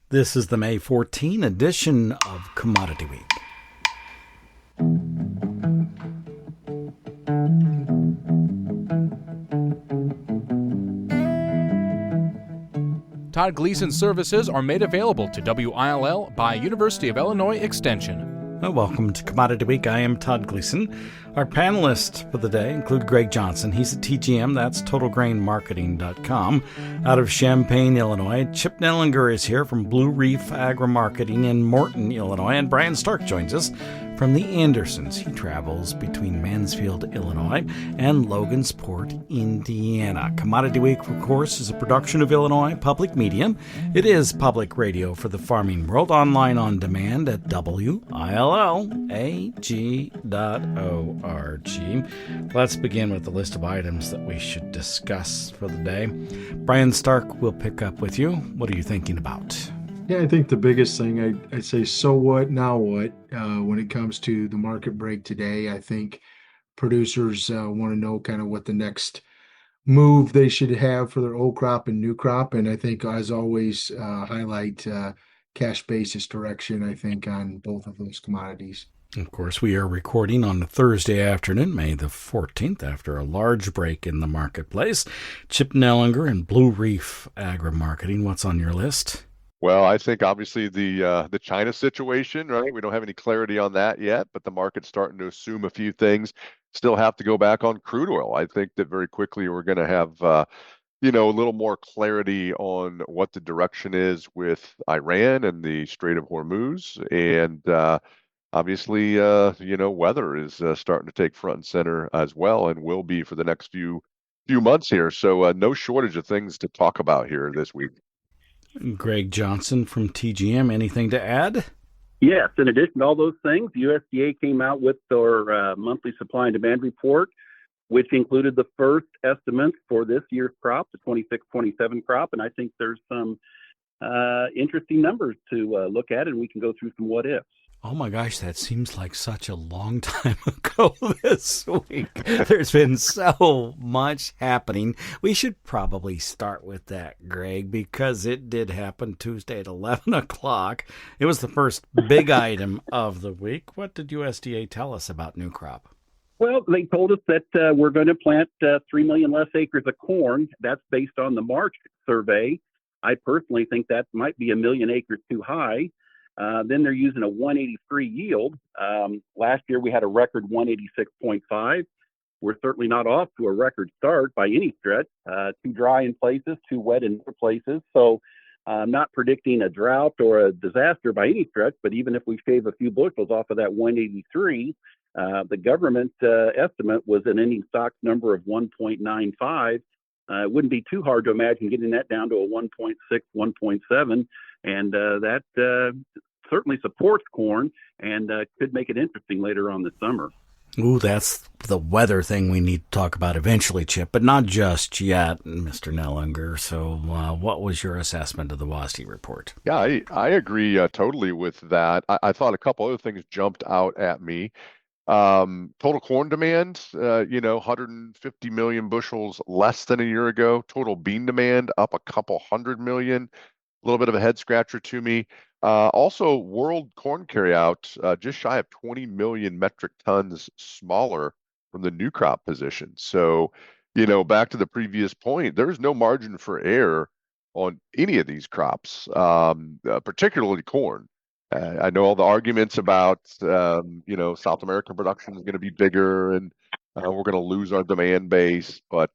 This is the May 14 edition of Commodity Week. Todd Gleason services are made available to WILL by University of Illinois Extension. Welcome to Commodity Week. I am Todd Gleason. Our panelists for the day include Greg Johnson. He's at TGM, that's TotalGrainMarketing.com. Out of Champaign, Illinois, Chip Nellinger is here from Blue Reef Agri-Marketing in Morton, Illinois. And Brian Stark joins us from the Andersons. He travels between Mansfield, Illinois, and Logansport, Indiana. Commodity Week, of course, is a production of Illinois Public Media. It is public radio for the farming world, online on demand at WILLAG.org. Let's begin with the list of items that we should discuss for the day. Brian Stark will pick up with you. What are you thinking about? Yeah, I think the biggest thing I'd say, so what, now what, when it comes to the market break today. I think producers want to know kind of what the next move they should have for their old crop and new crop. And I think, as always, highlight cash basis direction, I think, on both of those commodities. Of course, we are recording on a Thursday afternoon, May the 14th, after a large break in the marketplace. Chip Nellinger and Blue Reef Agri-Marketing, what's on your list? Well, I think obviously the China situation, right? We don't have any clarity on that yet, but the market's starting to assume a few things. Still have to go back on crude oil. I think that very quickly we're going to have, a little more clarity on what the direction is with Iran and the Strait of Hormuz. And obviously, weather is starting to take front and center as well, and will be for the next few months here. So no shortage of things to talk about here this week. Greg Johnson from TGM, anything to add? Yes, in addition to all those things, USDA came out with their monthly supply and demand report, which included the first estimates for this year's crop, the 26-27 crop, and I think there's some interesting numbers to look at, and we can go through some what-ifs. Oh my gosh, that seems like such a long time ago this week. There's been so much happening. We should probably start with that, Greg, because it did happen Tuesday at 11 o'clock. It was the first big item of the week. What did USDA tell us about new crop? Well, they told us that we're going to plant 3 million less acres of corn. That's based on the March survey. I personally think that might be 1 million acres too high. Then they're using a 183 yield. Last year we had a record 186.5. We're certainly not off to a record start by any stretch. Too dry in places, too wet in other places. So I'm not predicting a drought or a disaster by any stretch, but even if we shave a few bushels off of that 183, the government estimate was an ending stock number of 1.95. It wouldn't be too hard to imagine getting that down to a 1.6, 1.7, and that certainly supports corn and could make it interesting later on this summer. Ooh, that's the weather thing we need to talk about eventually, Chip, but not just yet, Mr. Nellinger. So what was your assessment of the WASDE report? Yeah, I agree totally with that. I thought a couple other things jumped out at me. Total corn demand, 150 million bushels less than a year ago. Total bean demand up a couple hundred million. A little bit of a head scratcher to me. Also, world corn carryout just shy of 20 million metric tons smaller from the new crop position. So, back to the previous point, there's no margin for error on any of these crops, particularly corn. I know all the arguments about, South American production is going to be bigger and we're going to lose our demand base, but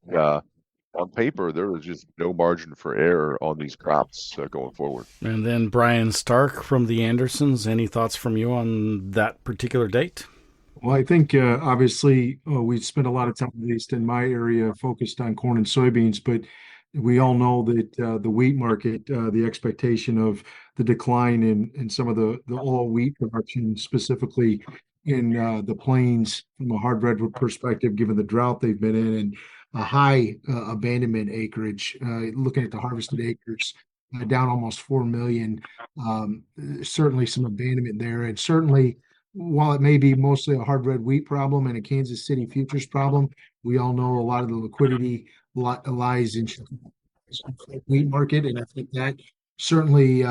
on paper, there is just no margin for error on these crops going forward. And then Brian Stark from the Andersons, any thoughts from you on that particular date? Well, I think obviously we spent a lot of time, at least in my area, focused on corn and soybeans, but we all know that the wheat market, the expectation of the decline in some of the all wheat production, specifically in the plains from a hard red perspective, given the drought they've been in, and a high abandonment acreage, looking at the harvested acres, down almost 4 million. Certainly some abandonment there. And certainly, while it may be mostly a hard red wheat problem and a Kansas City futures problem, we all know a lot of the liquidity lies in the wheat market. And I think that certainly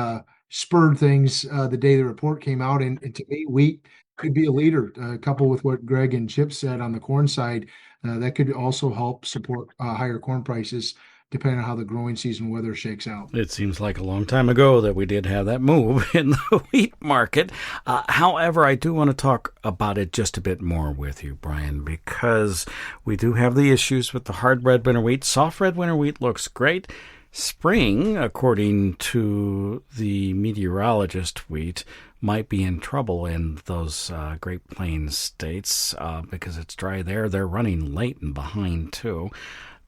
spurred things the day the report came out. And to me, wheat could be a leader, coupled with what Greg and Chip said on the corn side. That could also help support higher corn prices, depending on how the growing season weather shakes out. It seems like a long time ago that we did have that move in the wheat market. However, I do want to talk about it just a bit more with you, Brian, because we do have the issues with the hard red winter wheat. Soft red winter wheat looks great. Spring, according to the meteorologist wheat, might be in trouble in those Great Plains states because it's dry there. They're running late and behind, too.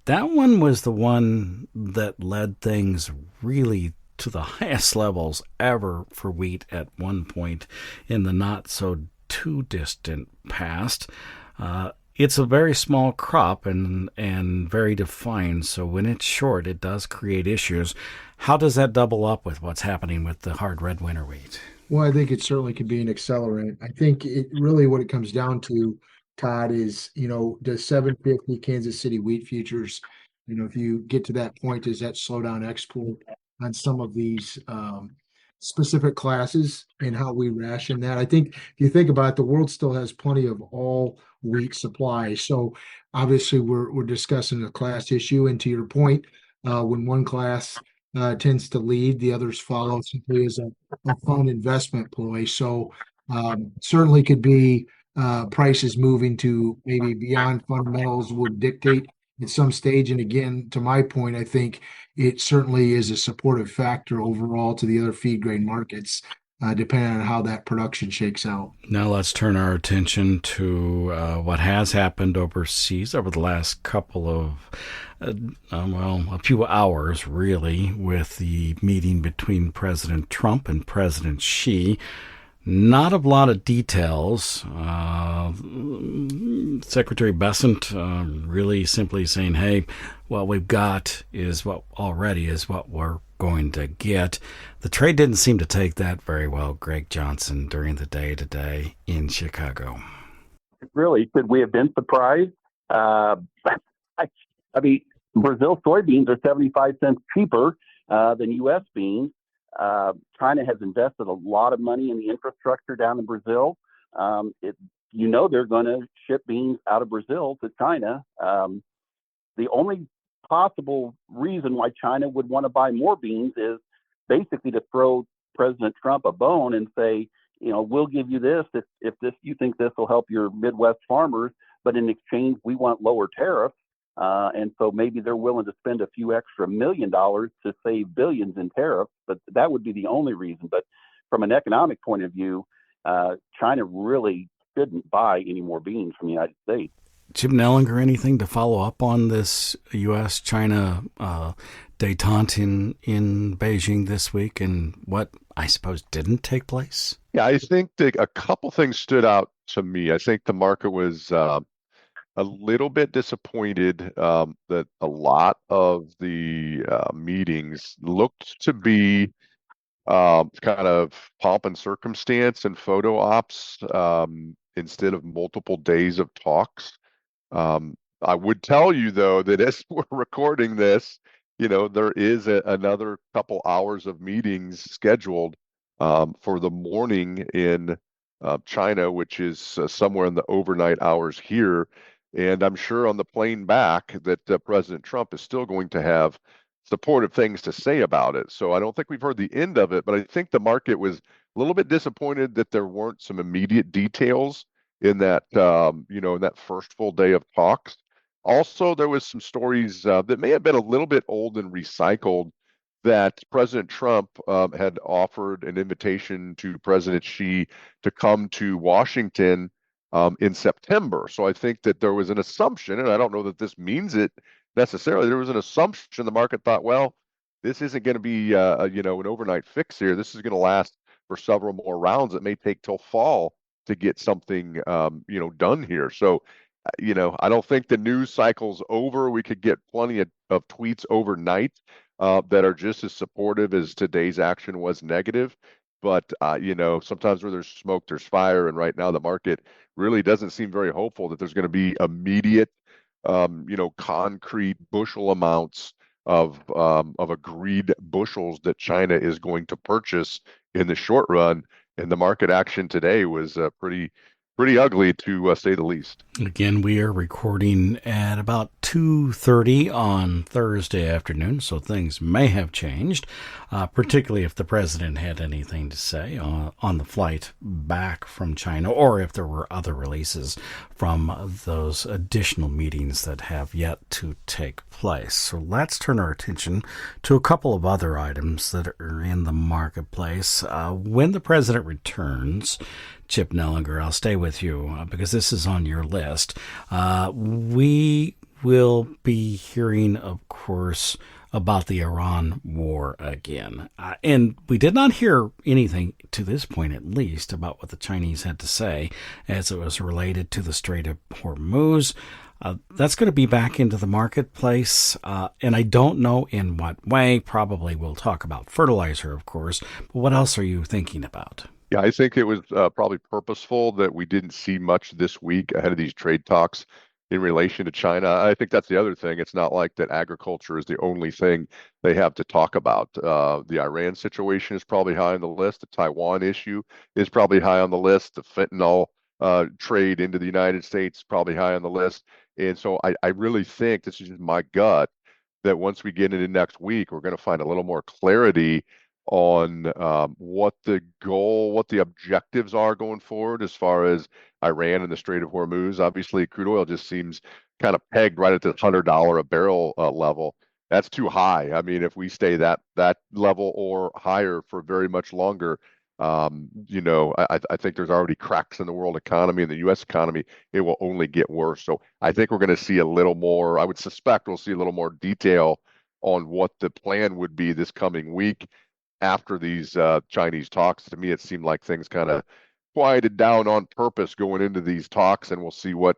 That one was the one that led things really to the highest levels ever for wheat at one point in the not so too distant past. It's a very small crop and very defined, so when it's short, it does create issues. How does that double up with what's happening with the hard red winter wheat? Well, I think it certainly could be an accelerant. I think it really what it comes down to, Todd, is, does 750 Kansas City wheat futures, if you get to that point, does that slow down export on some of these specific classes and how we ration that? I think if you think about it, the world still has plenty of all wheat supply. So obviously we're discussing a class issue. And to your point, when one class tends to lead, the others follow simply as a fund investment ploy. So certainly could be prices moving to maybe beyond fundamentals would dictate at some stage. And again, to my point, I think it certainly is a supportive factor overall to the other feed grain markets, depending on how that production shakes out. Now let's turn our attention to what has happened overseas over the last couple of a few hours, really, with the meeting between President Trump and President Xi. Not a lot of details. Secretary Bessent really simply saying, hey, what we've got is what we're going to get. The trade didn't seem to take that very well, Greg Johnson, during the day today in Chicago. Really, could we have been surprised? I mean, Brazil soybeans are 75 cents cheaper than U.S. beans. China has invested a lot of money in the infrastructure down in Brazil. They're going to ship beans out of Brazil to China. The only possible reason why China would want to buy more beans is basically to throw President Trump a bone and say, we'll give you this if you think this will help your Midwest farmers, but in exchange we want lower tariffs. And so maybe they're willing to spend a few extra $1 million to save billions in tariffs, but that would be the only reason. But from an economic point of view, China really shouldn't buy any more beans from the United States. Chip Nellinger, anything to follow up on this U.S.-China détente in Beijing this week and what I suppose didn't take place? Yeah, I think a couple things stood out to me. I think the market was a little bit disappointed that a lot of the meetings looked to be kind of pomp and circumstance and photo ops instead of multiple days of talks. I would tell you, though, that as we're recording this, there is another couple hours of meetings scheduled for the morning in China, which is somewhere in the overnight hours here. And I'm sure on the plane back that President Trump is still going to have supportive things to say about it. So I don't think we've heard the end of it, but I think the market was a little bit disappointed that there weren't some immediate details in that, in that first full day of talks. Also, there was some stories that may have been a little bit old and recycled that President Trump had offered an invitation to President Xi to come to Washington in September. So I think that there was an assumption, and I don't know that this means it necessarily. There was an assumption the market thought, well, this isn't going to be an overnight fix here. This is going to last for several more rounds. It may take till fall to get something done here. So I don't think the news cycle's over. We could get plenty of tweets overnight that are just as supportive as today's action was negative. But, sometimes where there's smoke, there's fire. And right now the market really doesn't seem very hopeful that there's going to be immediate, concrete bushel amounts of agreed bushels that China is going to purchase in the short run. And the market action today was pretty ugly, to say the least. Again, we are recording at about 2:30 on Thursday afternoon, so things may have changed, particularly if the president had anything to say on the flight back from China, or if there were other releases from those additional meetings that have yet to take place. So let's turn our attention to a couple of other items that are in the marketplace. When the president returns, Chip Nellinger, I'll stay with you because this is on your list. We will be hearing, of course, about the Iran war again. And we did not hear anything, to this point at least, about what the Chinese had to say as it was related to the Strait of Hormuz. That's going to be back into the marketplace, and I don't know in what way. Probably we'll talk about fertilizer, of course, but what else are you thinking about? Yeah, I think it was probably purposeful that we didn't see much this week ahead of these trade talks in relation to China. I think that's the other thing. It's not like that agriculture is the only thing they have to talk about. The Iran situation is probably high on the list. The Taiwan issue is probably high on the list. The fentanyl trade into the United States is probably high on the list. And so I really think, this is just my gut, that once we get into next week, we're going to find a little more clarity on what the goal, what the objectives are going forward as far as Iran and the Strait of Hormuz. Obviously, crude oil just seems kind of pegged right at the $100 a barrel level. That's too high. I mean, if we stay that level or higher for very much longer, I think there's already cracks in the world economy and the U.S. economy. It will only get worse. So I think we're going to see a little more. I would suspect we'll see a little more detail on what the plan would be this coming week after these Chinese talks. To me, it seemed like things kind of quieted down on purpose going into these talks, and we'll see what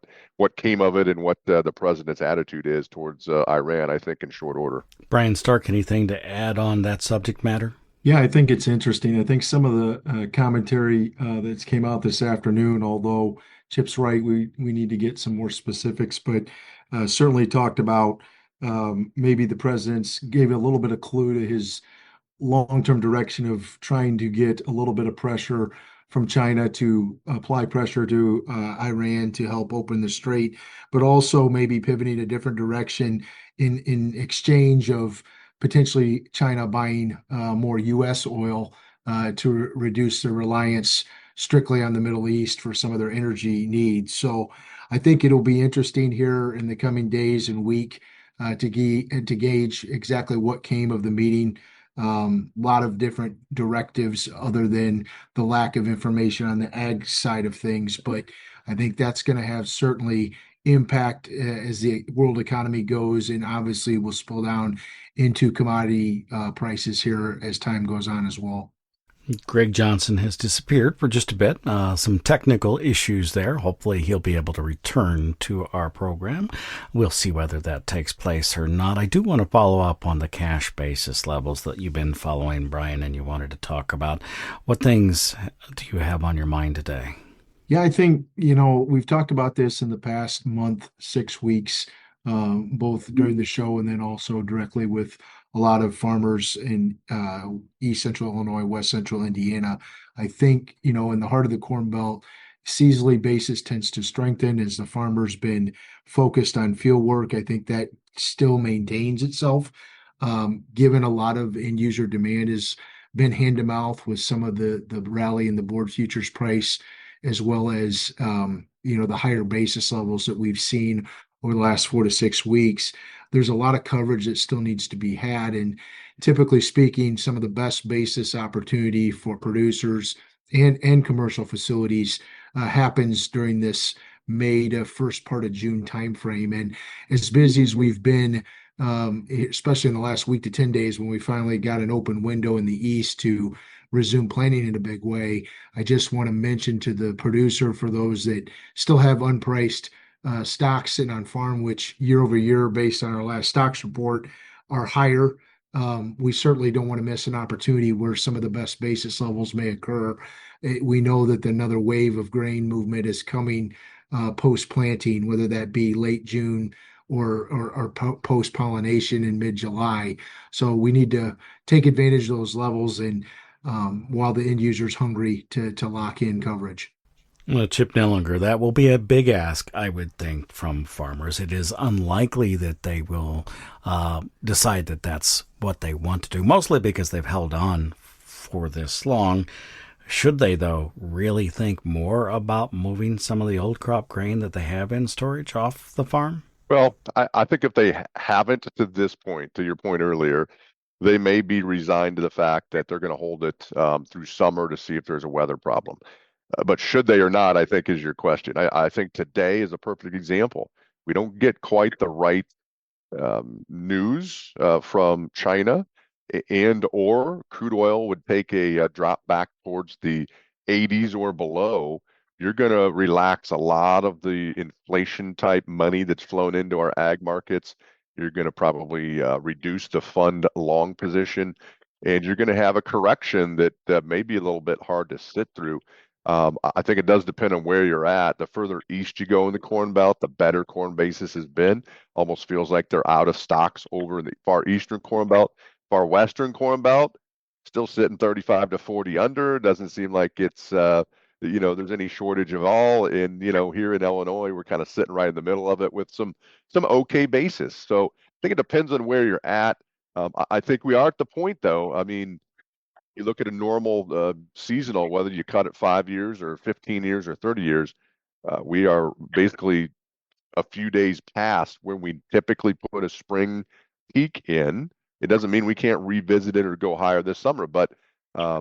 came of it and what the president's attitude is towards Iran, I think, in short order. Brian Stark, anything to add on that subject matter? Yeah, I think it's interesting. I think some of the commentary that's came out this afternoon, although Chip's right, we need to get some more specifics, but certainly talked about maybe the president's gave a little bit of clue to his long-term direction of trying to get a little bit of pressure from China to apply pressure to Iran to help open the strait, but also maybe pivoting a different direction in exchange of potentially China buying more U.S. oil to reduce their reliance strictly on the Middle East for some of their energy needs. So I think it'll be interesting here in the coming days and week to gauge exactly what came of the meeting. A lot of different directives other than the lack of information on the ag side of things. But I think that's going to have certainly impact as the world economy goes, and obviously will spill down into commodity prices here as time goes on as well. Greg Johnson has disappeared for just a bit. Some technical issues there. Hopefully he'll be able to return to our program. We'll see whether that takes place or not. I do want to follow up on the cash basis levels that you've been following, Brian, and you wanted to talk about. What things do you have on your mind today? Yeah, I think, we've talked about this in the past month, 6 weeks, both during the show and then also directly with a lot of farmers in East Central Illinois, West Central Indiana. I think, in the heart of the Corn Belt, seasonally basis tends to strengthen as the farmer's been focused on field work. I think that still maintains itself, given a lot of end user demand has been hand to mouth with some of the rally in the board futures price, as well as, the higher basis levels that we've seen over the last 4 to 6 weeks. There's a lot of coverage that still needs to be had. And typically speaking, some of the best basis opportunity for producers and commercial facilities happens during this May to first part of June timeframe. And as busy as we've been, especially in the last week to 10 days, when we finally got an open window in the East to resume planning in a big way, I just want to mention to the producer, for those that still have unpriced stocks sitting on farm, which year over year, based on our last stocks report, are higher. We certainly don't want to miss an opportunity where some of the best basis levels may occur. We know that another wave of grain movement is coming post-planting, whether that be late June or post-pollination in mid-July. So we need to take advantage of those levels and while the end user's hungry to lock in coverage. Well, Chip Nellinger, that will be a big ask, I would think, from farmers. It is unlikely that they will decide that that's what they want to do, mostly because they've held on for this long. Should they, though, really think more about moving some of the old crop grain that they have in storage off the farm? Well, I think if they haven't to this point, to your point earlier, they may be resigned to the fact that they're going to hold it through summer to see if there's a weather problem. But should they or not, I think is your question. I think today is a perfect example. We don't get quite the right news from China, and or crude oil would take a drop back towards the 80s or below. You're going to relax a lot of the inflation type money that's flown into our ag markets. You're going to probably reduce the fund long position, and you're going to have a correction that may be a little bit hard to sit through. I think it does depend on where you're at. The further east you go in the Corn Belt, the better corn basis has been. Almost feels like they're out of stocks over in the far eastern Corn Belt. Far western Corn Belt, still sitting 35 to 40 under. Doesn't seem like it's there's any shortage of all. And here in Illinois, we're kind of sitting right in the middle of it with some okay basis. So I think it depends on where you're at. I think we are at the point, though. I mean, you look at a normal seasonal, whether you cut it 5 years or 15 years or 30 years, we are basically a few days past when we typically put a spring peak in. It doesn't mean we can't revisit it or go higher this summer, but I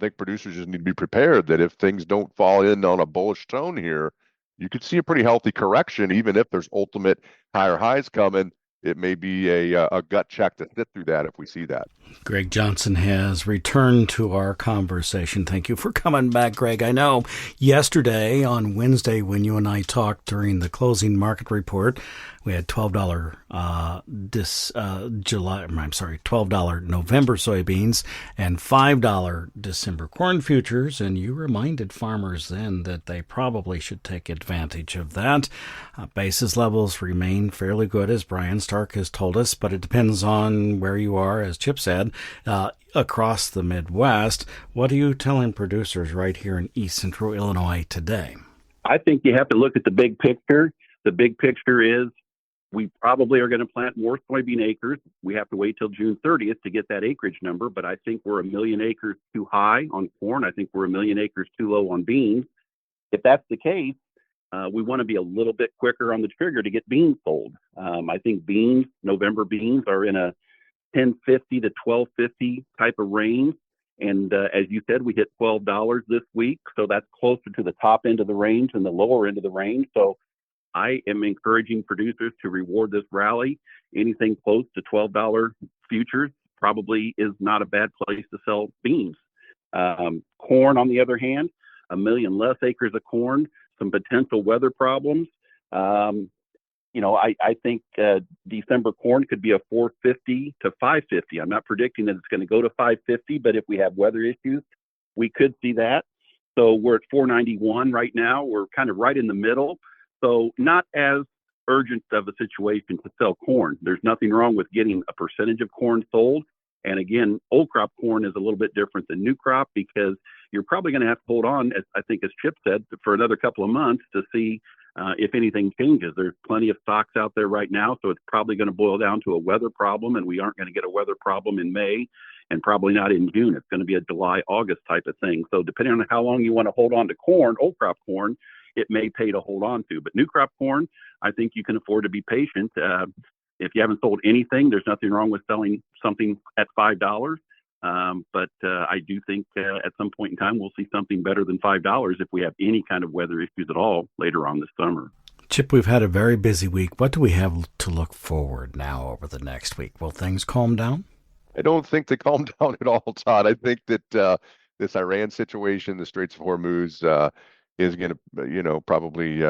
think producers just need to be prepared that if things don't fall in on a bullish tone here, you could see a pretty healthy correction, even if there's ultimate higher highs coming. It may be a gut check to sit through that if we see that. Greg Johnson has returned to our conversation. Thank you for coming back, Greg. I know yesterday on Wednesday when you and I talked during the closing market report, we had $12 $12 November soybeans and $5 December corn futures, and you reminded farmers then that they probably should take advantage of that. Basis levels remain fairly good, as Brian Stark has told us, but it depends on where you are, as Chip said, across the Midwest. What are you telling producers right here in East Central Illinois today? I think you have to look at the big picture. The big picture is we probably are going to plant more soybean acres. We have to wait till June 30th to get that acreage number, but I think we're 1 million acres too high on corn. I think we're 1 million acres too low on beans. If that's the case, we want to be a little bit quicker on the trigger to get beans sold. I think November beans are in a $10.50 to $12.50 type of range. And as you said, we hit $12 this week. So that's closer to the top end of the range than the lower end of the range. So I am encouraging producers to reward this rally. Anything close to $12 futures probably is not a bad place to sell beans. Corn, on the other hand, 1 million less acres of corn, some potential weather problems. I think December corn could be a 450 to 550. I'm not predicting that it's going to go to 550, but if we have weather issues, we could see that. So we're at 491 right now. We're kind of right in the middle. So not as urgent of a situation to sell corn. There's nothing wrong with getting a percentage of corn sold. And again, old crop corn is a little bit different than new crop because you're probably going to have to hold on, as I think as Chip said, for another couple of months to see if anything changes. There's plenty of stocks out there right now, so it's probably going to boil down to a weather problem, and we aren't going to get a weather problem in May and probably not in June. It's going to be a July, August type of thing. So depending on how long you want to hold on to corn, old crop corn, it may pay to hold on to. But new crop corn, I think you can afford to be patient. If you haven't sold anything, there's nothing wrong with selling something at $5. But I do think at some point in time, we'll see something better than $5 if we have any kind of weather issues at all later on this summer. Chip, we've had a very busy week. What do we have to look forward now over the next week? Will things calm down? I don't think they calm down at all, Todd. I think that this Iran situation, the Straits of Hormuz, is going to, probably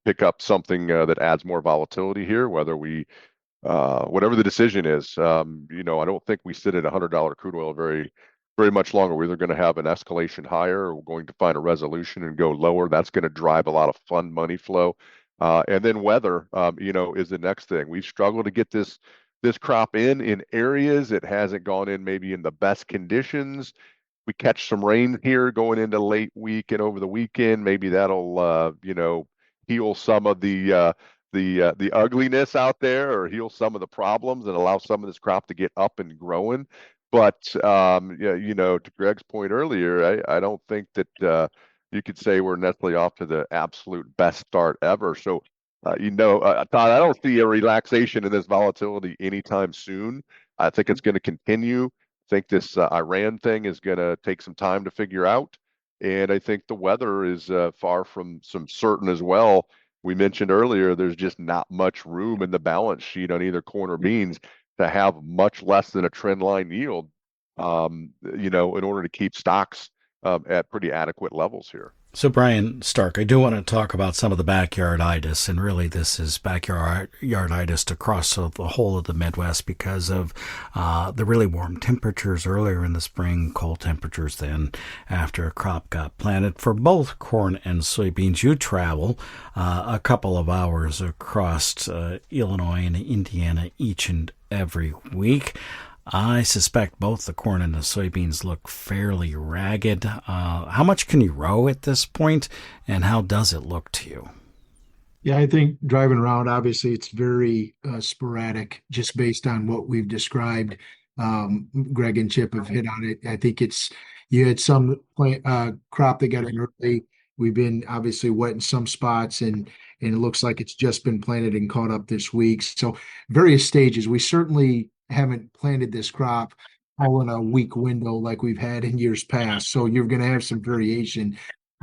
pick up something that adds more volatility here, whether whatever the decision is. I don't think we sit at $100 crude oil very, very much longer. We're either going to have an escalation higher or we're going to find a resolution and go lower. That's going to drive a lot of fund money flow. And then weather, is the next thing. We've struggled to get this crop in areas it hasn't gone in maybe in the best conditions. We catch some rain here going into late week and over the weekend. Maybe that'll heal some of the ugliness out there, or heal some of the problems and allow some of this crop to get up and growing. But to Greg's point earlier, I don't think that you could say we're necessarily off to the absolute best start ever. So Todd, I don't see a relaxation in this volatility anytime soon. I think it's going to continue. I think this Iran thing is going to take some time to figure out. And I think the weather is far from some certain as well. We mentioned earlier, there's just not much room in the balance sheet on either corn or beans to have much less than a trend line yield, in order to keep stocks at pretty adequate levels here. So, Stark, I do want to talk about some of the backyarditis, and really this is backyarditis across the whole of the Midwest because of the really warm temperatures earlier in the spring, cold temperatures then after a crop got planted. For both corn and soybeans, you travel a couple of hours across Illinois and Indiana each and every week. I suspect both the corn and the soybeans look fairly ragged. How much can you row at this point, and how does it look to you? Yeah, I think driving around, obviously, it's very sporadic, just based on what we've described. Greg and Chip have hit on it. I think you had some crop that got in early. We've been obviously wet in some spots, and it looks like it's just been planted and caught up this week. So various stages. We certainly haven't planted this crop all in a week window like we've had in years past. So you're going to have some variation.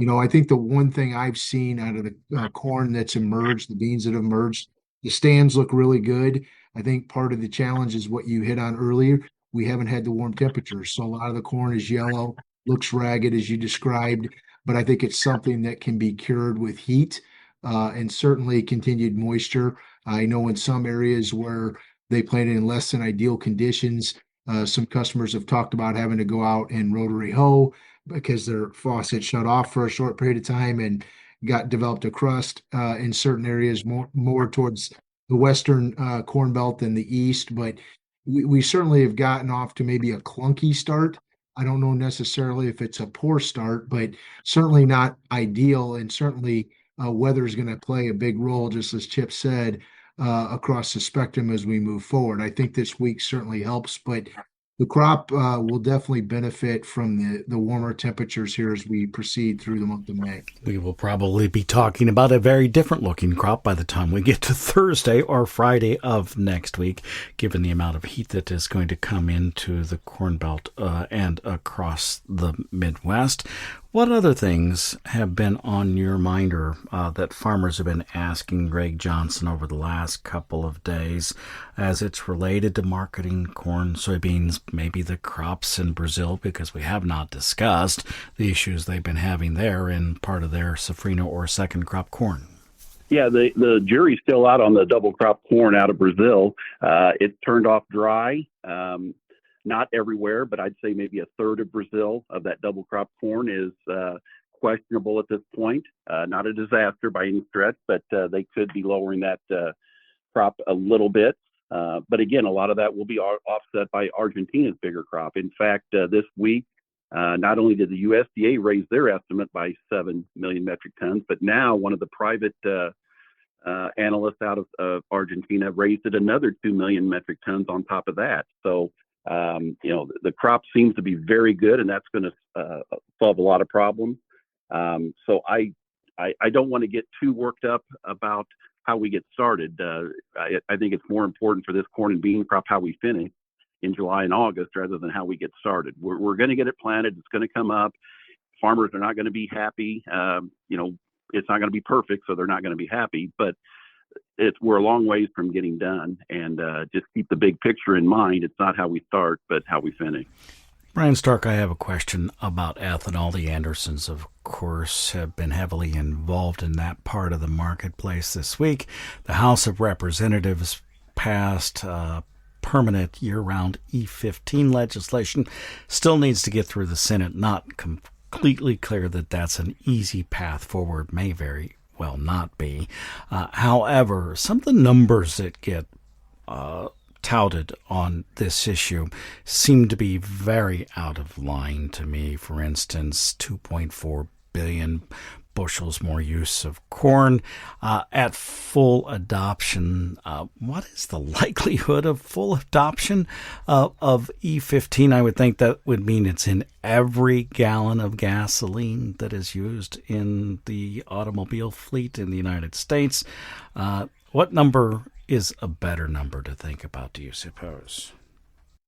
I think the one thing I've seen out of the corn that's emerged, the beans that have emerged, the stands look really good. I think part of the challenge is what you hit on earlier. We haven't had the warm temperatures. So a lot of the corn is yellow, looks ragged as you described, but I think it's something that can be cured with heat and certainly continued moisture. I know in some areas where they planted in less than ideal conditions, some customers have talked about having to go out and rotary hoe because their faucet shut off for a short period of time and developed a crust in certain areas more towards the western corn belt than the east. But we certainly have gotten off to maybe a clunky start. I don't know necessarily if it's a poor start, but certainly not ideal. And certainly weather is going to play a big role, just as Chip said, across the spectrum as we move forward. I think this week certainly helps, but the crop will definitely benefit from the warmer temperatures here as we proceed through the month of May. We will probably be talking about a very different looking crop by the time we get to Thursday or Friday of next week, given the amount of heat that is going to come into the Corn Belt and across the Midwest. What other things have been on your mind or that farmers have been asking Greg Johnson over the last couple of days as it's related to marketing corn, soybeans, maybe the crops in Brazil, because we have not discussed the issues they've been having there in part of their safrinha or second crop corn? Yeah, the jury's still out on the double crop corn out of Brazil. It turned off dry. Not everywhere, but I'd say maybe a third of Brazil of that double crop corn is questionable at this point. Not a disaster by any stretch, but they could be lowering that crop a little bit. But again, a lot of that will be offset by Argentina's bigger crop. In fact, this week, not only did the USDA raise their estimate by 7 million metric tons, but now one of the private analysts out of Argentina raised it another 2 million metric tons on top of that. So the crop seems to be very good, and that's going to solve a lot of problems. So I don't want to get too worked up about how we get started. I think it's more important for this corn and bean crop how we finish in July and August rather than how we get started. We're going to get it planted. It's going to come up. Farmers are not going to be happy. It's not going to be perfect, so they're not going to be happy, but we're a long ways from getting done, and just keep the big picture in mind. It's not how we start, but how we finish. Brian Stark, I have a question about ethanol. The Andersons, of course, have been heavily involved in that part of the marketplace this week. The House of Representatives passed permanent year-round E15 legislation. Still needs to get through the Senate. Not completely clear that that's an easy path forward. May very well not be. However, some of the numbers that get touted on this issue seem to be very out of line to me. For instance, 2.4 billion bushels more use of corn at full adoption. What is the likelihood of full adoption of E15? I would think that would mean it's in every gallon of gasoline that is used in the automobile fleet in the United States. What number is a better number to think about, do you suppose?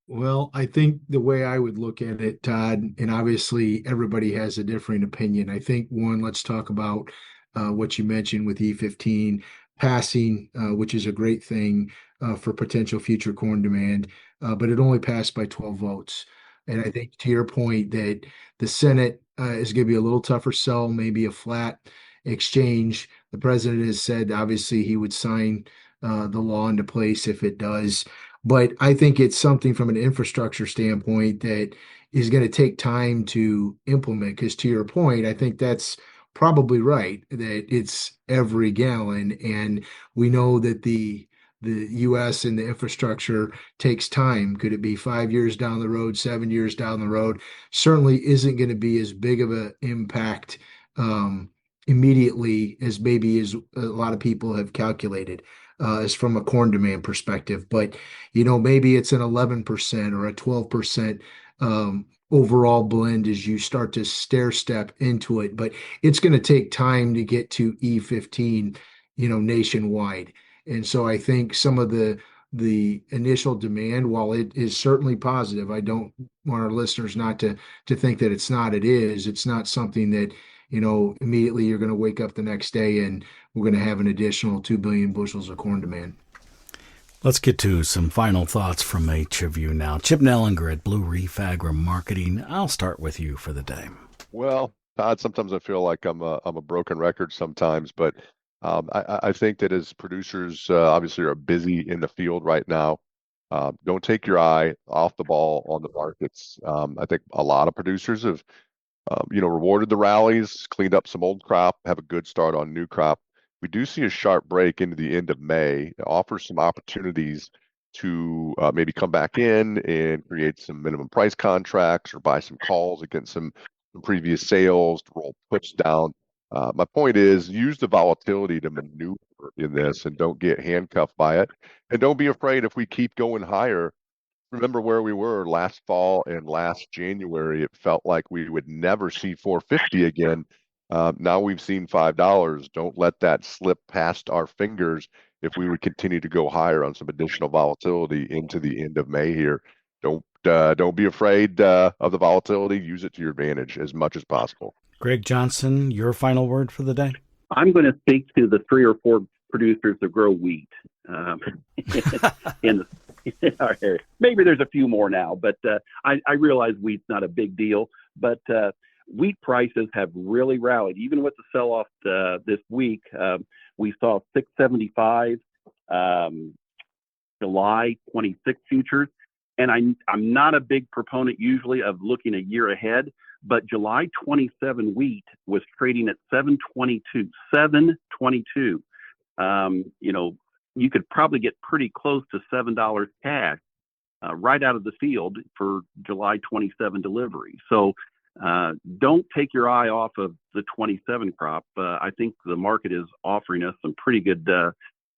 Well, I think the way I would look at it, Todd, and obviously everybody has a different opinion. I think one, let's talk about what you mentioned with E15 passing, which is a great thing for potential future corn demand, but it only passed by 12 votes. And I think to your point that the Senate is going to be a little tougher sell, maybe a flat exchange. The president has said obviously he would sign the law into place if it does. But I think it's something from an infrastructure standpoint that is going to take time to implement. Because to your point, I think that's probably right, that it's every gallon. And we know that the U.S. and the infrastructure takes time. Could it be 5 years down the road, 7 years down the road? Certainly isn't going to be as big of an impact immediately as maybe as a lot of people have calculated. As from a corn demand perspective, but maybe it's an 11% or a 12% overall blend as you start to stair step into it. But it's going to take time to get to E15, nationwide. And so I think some of the initial demand, while it is certainly positive, I don't want our listeners not to think that it's not. It is. It's not something that immediately you're going to wake up the next day and we're going to have an additional 2 billion bushels of corn demand. Let's get to some final thoughts from each of you now. Chip Nellinger at Blue Reef Agri-Marketing. I'll start with you for the day. Well, Todd, sometimes I feel like I'm a broken record sometimes, but I think that as producers obviously are busy in the field right now, don't take your eye off the ball on the markets. I think a lot of producers have rewarded the rallies, cleaned up some old crop, have a good start on new crop. We do see a sharp break into the end of May. It offers some opportunities to maybe come back in and create some minimum price contracts or buy some calls against some previous sales to roll puts down. My point is use the volatility to maneuver in this and don't get handcuffed by it. And don't be afraid if we keep going higher. Remember where we were last fall and last January. It felt like we would never see 450 again. Now we've seen $5. Don't let that slip past our fingers if we would continue to go higher on some additional volatility into the end of May here. Don't be afraid of the volatility. Use it to your advantage as much as possible. Greg Johnson, your final word for the day? I'm going to speak to the 3 or 4 producers that grow wheat in our area. Maybe there's a few more now, but I realize wheat's not a big deal. But wheat prices have really rallied. Even with the sell-off this week, we saw 675 July 26 futures. And I'm not a big proponent usually of looking a year ahead, but July 27 wheat was trading at 722. 722. You could probably get pretty close to $7 cash right out of the field for July 27 delivery. So don't take your eye off of the 27 crop. I think the market is offering us some pretty good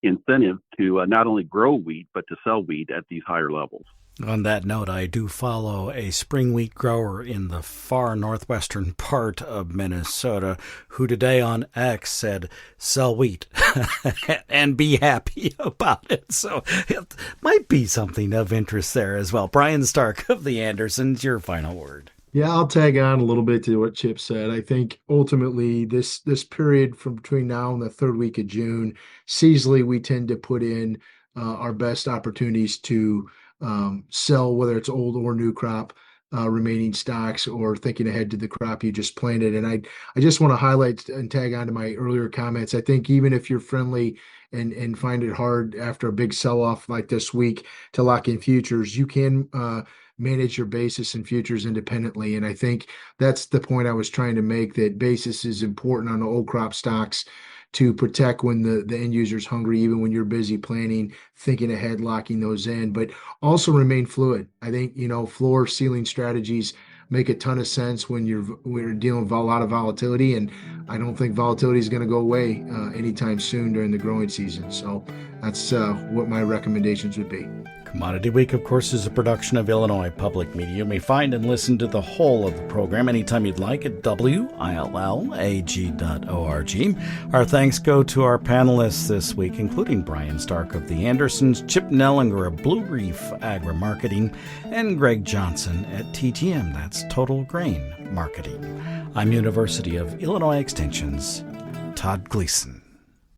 incentive to not only grow wheat, but to sell wheat at these higher levels. On that note, I do follow a spring wheat grower in the far northwestern part of Minnesota who today on X said, sell wheat and be happy about it. So it might be something of interest there as well. Brian Stark of the Andersons, your final word. Yeah, I'll tag on a little bit to what Chip said. I think ultimately this period from between now and the third week of June, seasonally we tend to put in our best opportunities to sell, whether it's old or new crop, remaining stocks, or thinking ahead to the crop you just planted. And I just want to highlight and tag on to my earlier comments. I think even if you're friendly and find it hard after a big sell-off like this week to lock in futures, you can manage your basis and futures independently. And I think that's the point I was trying to make, that basis is important on the old crop stocks to protect when the end user's hungry, even when you're busy planning, thinking ahead, locking those in, but also remain fluid. I think, floor ceiling strategies make a ton of sense when we're dealing with a lot of volatility, and I don't think volatility is going to go away anytime soon during the growing season. So that's what my recommendations would be. Commodity Week, of course, is a production of Illinois Public Media. You may find and listen to the whole of the program anytime you'd like at willag.org. Our thanks go to our panelists this week, including Brian Stark of the Andersons, Chip Nellinger of Blue Reef Agri-Marketing, and Greg Johnson at TGM, that's Total Grain Marketing. I'm University of Illinois Extension's Todd Gleason.